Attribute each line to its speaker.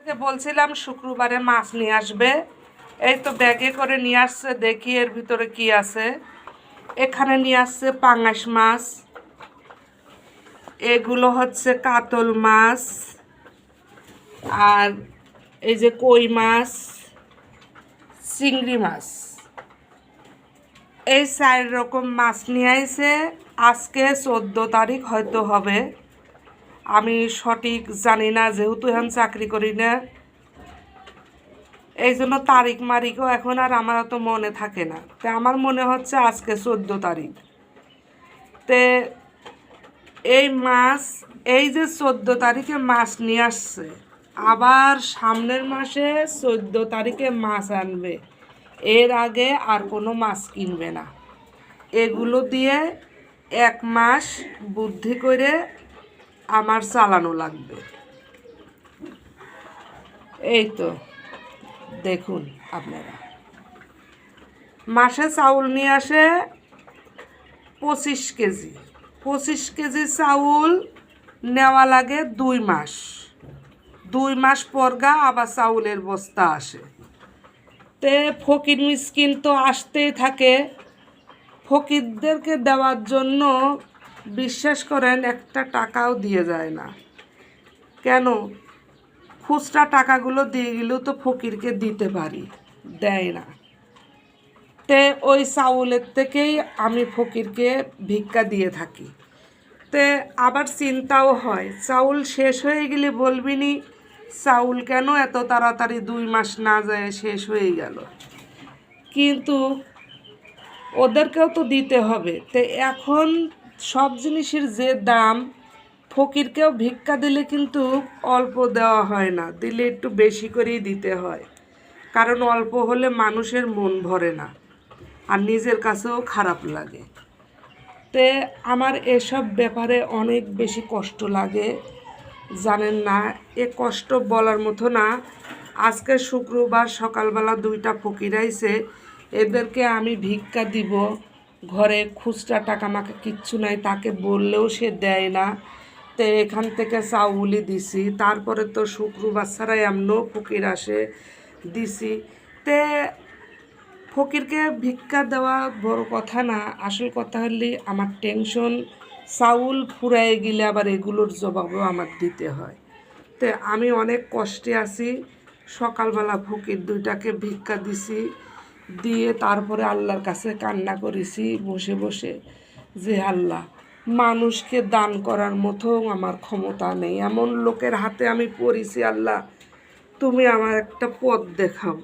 Speaker 1: বলছিলাম শুক্রবারে মাছ নিয়ে আসবে, এই তো ব্যাগে করে নিয়ে আসছে। দেখি এর ভিতরে কি আছে। এখানে নিয়ে আসছে পাঙাশ মাছ, এগুলো হচ্ছে কাতল মাছ, আর এই যে কই মাছ, চিংড়ি মাছ, এই 4 রকম মাছ নিয়ে আইছে। আজকে 14 তারিখ হয়তো হবে, আমি সঠিক জানি না, যেহেতু এখন চাকরি করি না, এই জন্য তারিখ মারিকও এখন আর আমার অত মনে থাকে না। তো আমার মনে হচ্ছে আজকে 14 তারিখ। তে এই মাছ, এই যে 14 তারিখে মাছ নিয়ে আসছে, আবার সামনের মাসে 14 তারিখে মাছ আনবে। এর আগে আর কোনো মাছ কিনবে না। এগুলো দিয়ে 1 মাস বুদ্ধি করে আমার চালানো লাগবে। এই তো দেখুন আপনারা, মাসে চাউল নিয়ে আসে 25 কেজি। 25 কেজি চাউল নেওয়া লাগে 2 মাস। 2 মাস পরগা আবার চাউলের বস্তা আসে। তে ফকির মিসকিন তো আসতেই থাকে। ফকিরদেরকে দেওয়ার জন্য বিশ্বাস করেন একটা টাকাও দিয়ে যায় না। কেন? খুচরা টাকাগুলো দিয়ে গেলেও তো ফকিরকে দিতে পারি, দেয় না। তে ওই চাউলের থেকেই আমি ফকিরকে ভিক্ষা দিয়ে থাকি। তে আবার চিন্তাও হয়, চাউল শেষ হয়ে গেলে বলবিনি চাউল কেন এত তাড়াতাড়ি 2 মাস না যায় শেষ হয়ে গেল, কিন্তু ওদেরকেও তো দিতে হবে। তো এখন সব জিনিসের যে দাম, ফকিরকেও ভিক্ষা দিলে কিন্তু অল্প দেওয়া হয় না, দিলে একটু বেশি করেই দিতে হয়। কারণ অল্প হলে মানুষের মন ভরে না, আর নিজের কাছেও খারাপ লাগে। তে আমার এসব ব্যাপারে অনেক বেশি কষ্ট লাগে, জানেন না, এ কষ্ট বলার মতো না। আজকে শুক্রবার সকালবেলা 2টা ফকির আইছে, এদেরকে আমি ভিক্ষা দিব, ঘরে খুচরা টাকা মাকে কিচ্ছু নাই, তাকে বললেও সে দেয় না। তো এখান থেকে চাউলই দিছি, তারপরে তো শুক্রবার ছাড়াই এমনও ফকির আসে, দিছি। তে ফকিরকে ভিক্ষা দেওয়া বড় কথা না, আসল কথা হলে আমার টেনশন, চাউল ফুরায় গেলে আবার এগুলোর জবাবও আমার দিতে হয়। তো আমি অনেক কষ্টে আছি। সকালবেলা ফকির 2টাকে ভিক্ষা দিছি, দিয়ে তারপরে আল্লাহর কাছে কান্না করেছি বসে বসে, যে আল্লাহ, মানুষকে দান করার মতো আমার ক্ষমতা নেই, এমন লোকের হাতে আমি পড়েছি, আল্লাহ তুমি আমার একটা পথ দেখাও।